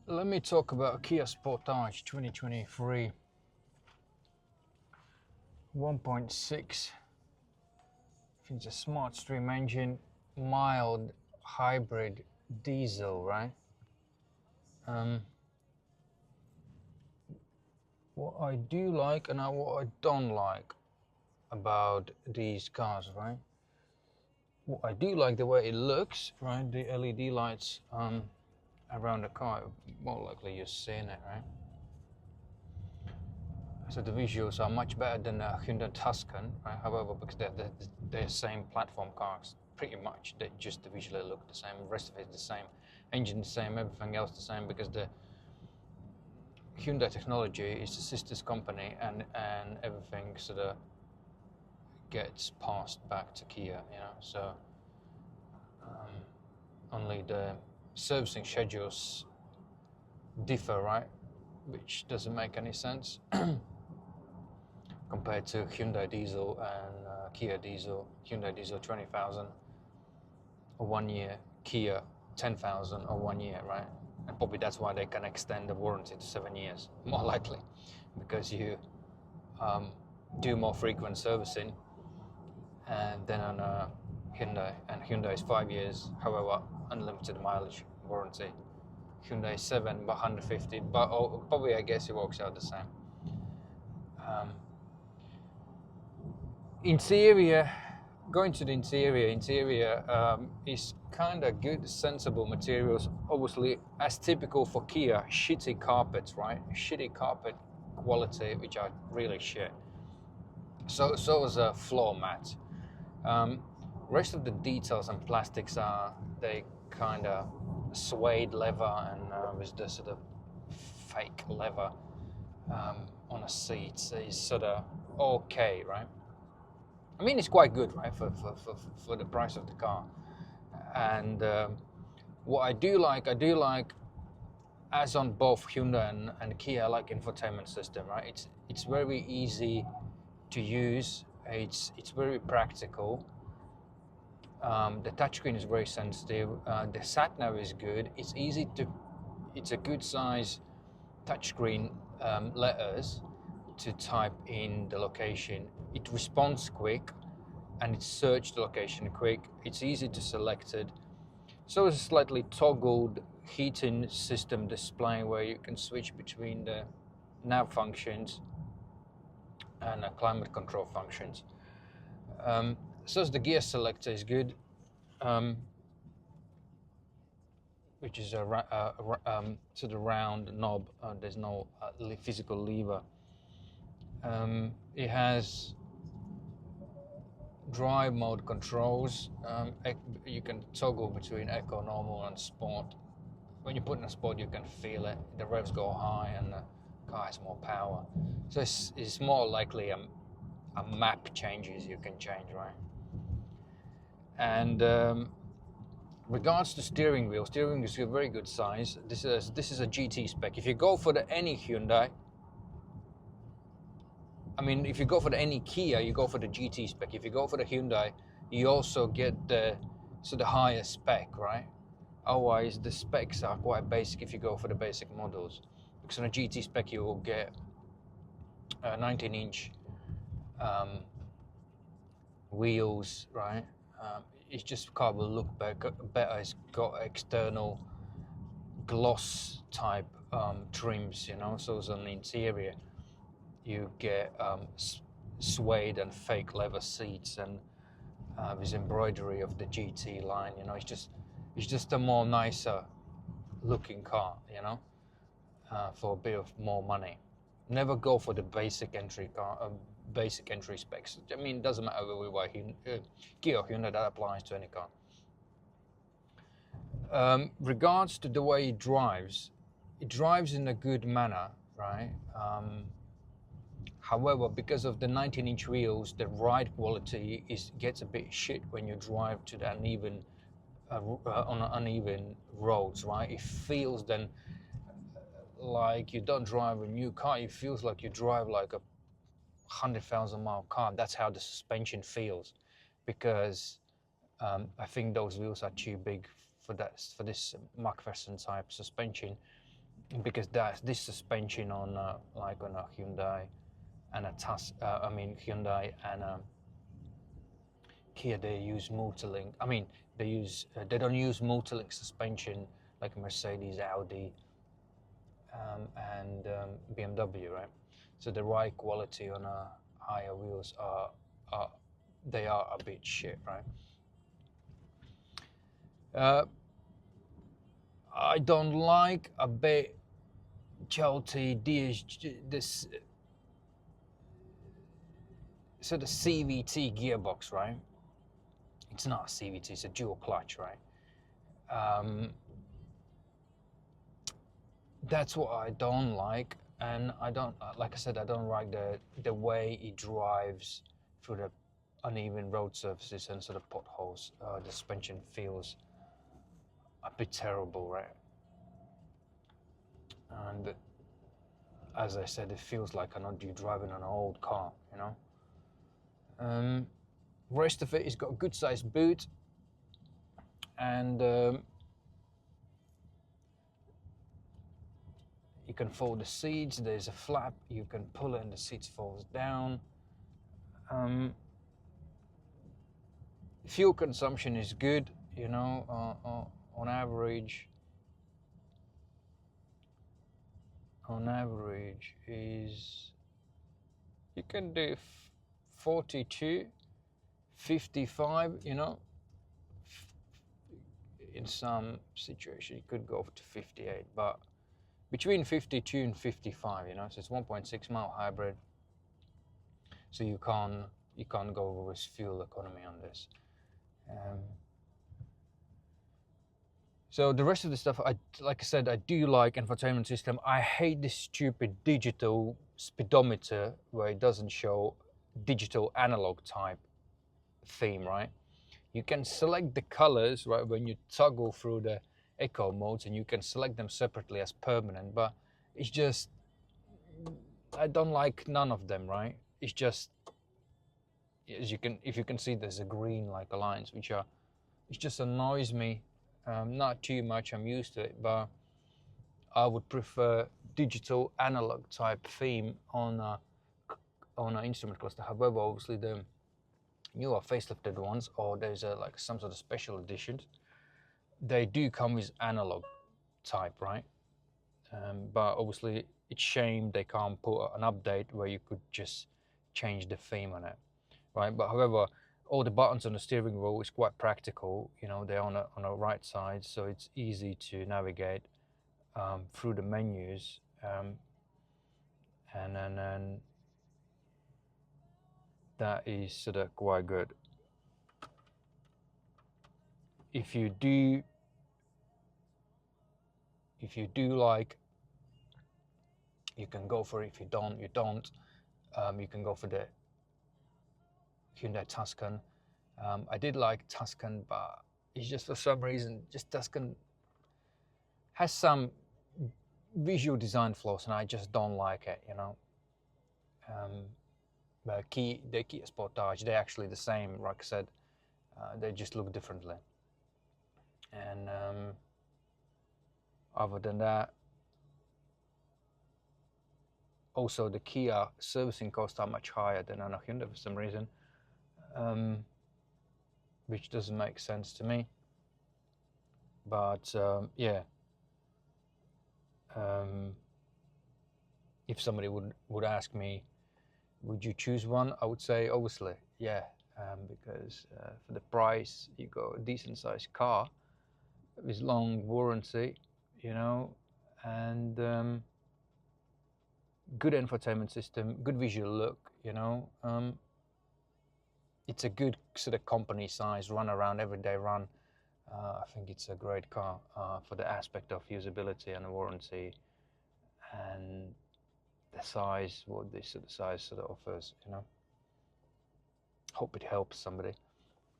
Let me talk about Kia Sportage 2023 1.6. I think it's a smart stream engine, mild hybrid diesel, right? What I do like and what I don't like about these cars, right? What I do like the way it looks, right? The LED lights around the car, more likely you're seeing it, right? So the visuals are much better than a Hyundai Tucson, right? However, because they're same platform cars, pretty much, they just visually look the same. The rest of it is the same, engine the same, everything else the same, because the Hyundai technology is the sister's company, and everything sort of gets passed back to Kia, you know. So only the servicing schedules differ, right? Which doesn't make any sense. Compared to Hyundai diesel and Kia diesel. Hyundai diesel 20,000 or 1 year, Kia 10,000 or 1 year, right? And probably that's why they can extend the warranty to 7 years, more likely, because you do more frequent servicing than on a Hyundai, and Hyundai is 5 years, however, unlimited mileage warranty. Hyundai is 7, but 150, but probably I guess it works out the same. Interior, going to the interior is kind of good, sensible materials. Obviously, as typical for Kia, shitty carpets, right? Shitty carpet quality, which are really shit. So is a floor mat. Rest of the details and plastics are they kind of suede leather and with the sort of fake leather on the seats is sort of okay, right? I mean, it's quite good, right, for the price of the car. And what I do like, as on both Hyundai and Kia, I like infotainment system, right? It's very easy to use. It's very practical. The touchscreen is very sensitive. The satnav is good. It's easy to. It's a good size touchscreen letters to type in the location. It responds quick, and it searches the location quick. It's easy to select it. So it's a slightly toggled heating system display where you can switch between the nav functions and climate control functions. So the gear selector is good, which is a sort of round knob. There's no physical lever. It has drive mode controls. You can toggle between eco, normal and sport. When you put in a sport, you can feel it. The revs go high and the car has more power. So it's more likely a map changes you can change, right? And regards to steering wheel is a very good size. This is a GT spec. If you go for any Hyundai, I mean, if you go for any Kia, you go for the GT spec. If you go for the Hyundai, you also get the higher spec, right? Otherwise, the specs are quite basic if you go for the basic models. Because on a GT spec, you will get a 19-inch wheels, right? It's just car will look better. It's got external gloss type trims, you know. So it's on the interior, you get suede and fake leather seats and this embroidery of the GT line. You know, it's just a more nicer looking car, you know, for a bit of more money. Never go for the basic entry car, basic entry specs. I mean, it doesn't matter whether we buy Kia or Hyundai, that applies to any car. Regards to the way it drives in a good manner, right? However, because of the 19-inch wheels, the ride quality gets a bit shit when you drive to the uneven on uneven roads, right? It feels then like you don't drive a new car. It feels like you drive like a 100,000-mile car. That's how the suspension feels, because I think those wheels are too big for this McPherson type suspension. because that's this suspension on like on a Hyundai and a Hyundai and Kia, they use multi-link. I mean, they don't use multi-link suspension like Mercedes, Audi, and BMW, right? So the ride quality on higher wheels are they are a bit shit, right? I don't like a bit jolty this so the CVT gearbox, right? It's not a CVT, it's a dual clutch, right? That's what I don't like, and I don't, like I said, I don't like the way it drives through the uneven road surfaces and sort of potholes. The suspension feels a bit terrible, right? And as I said, it feels like I'm not you driving an old car, you know. Rest of it, it's got a good sized boot, and you can fold the seats. There's a flap, you can pull it and the seats falls down. Fuel consumption is good, you know, on average. On average is, you can do 42, 55, you know. In some situation, you could go up to 58, but between 52 and 55, you know. So it's 1.6 mile hybrid. So you can't go with fuel economy on this. So the rest of the stuff, like I said, I do like infotainment system. I hate this stupid digital speedometer where it doesn't show digital analog type theme, right? You can select the colors, right, when you toggle through the eco modes, and you can select them separately as permanent, but it's just, I don't like none of them, right? It's just, if you can see, there's a green like lines, which are, it just annoys me. Not too much, I'm used to it, but I would prefer digital analog type theme on an instrument cluster. However, obviously the newer facelifted ones, or there's like some sort of special editions, they do come with analog type, right? But obviously it's shame they can't put an update where you could just change the theme on it, right? But however, all the buttons on the steering wheel is quite practical, you know. They're on a right side, so it's easy to navigate through the menus, and then that is sort of quite good. If you do like, you can go for it. If you don't, you don't. You can go for the Hyundai Tucson. I did like Tucson, but it's just, for some reason, just Tucson has some visual design flaws, and I just don't like it, you know. But the Kia Sportage, they're actually the same, like I said, they just look differently. And other than that, also the Kia servicing costs are much higher than on a Hyundai for some reason, which doesn't make sense to me. But yeah, if somebody would ask me, would you choose one, I would say obviously yeah, because for the price you got a decent sized car with long warranty, you know, and good infotainment system, good visual look, you know. It's a good sort of company size run around, everyday run. I think it's a great car for the aspect of usability and warranty, and the size, what this sort of size sort of offers, you know. Hope it helps somebody.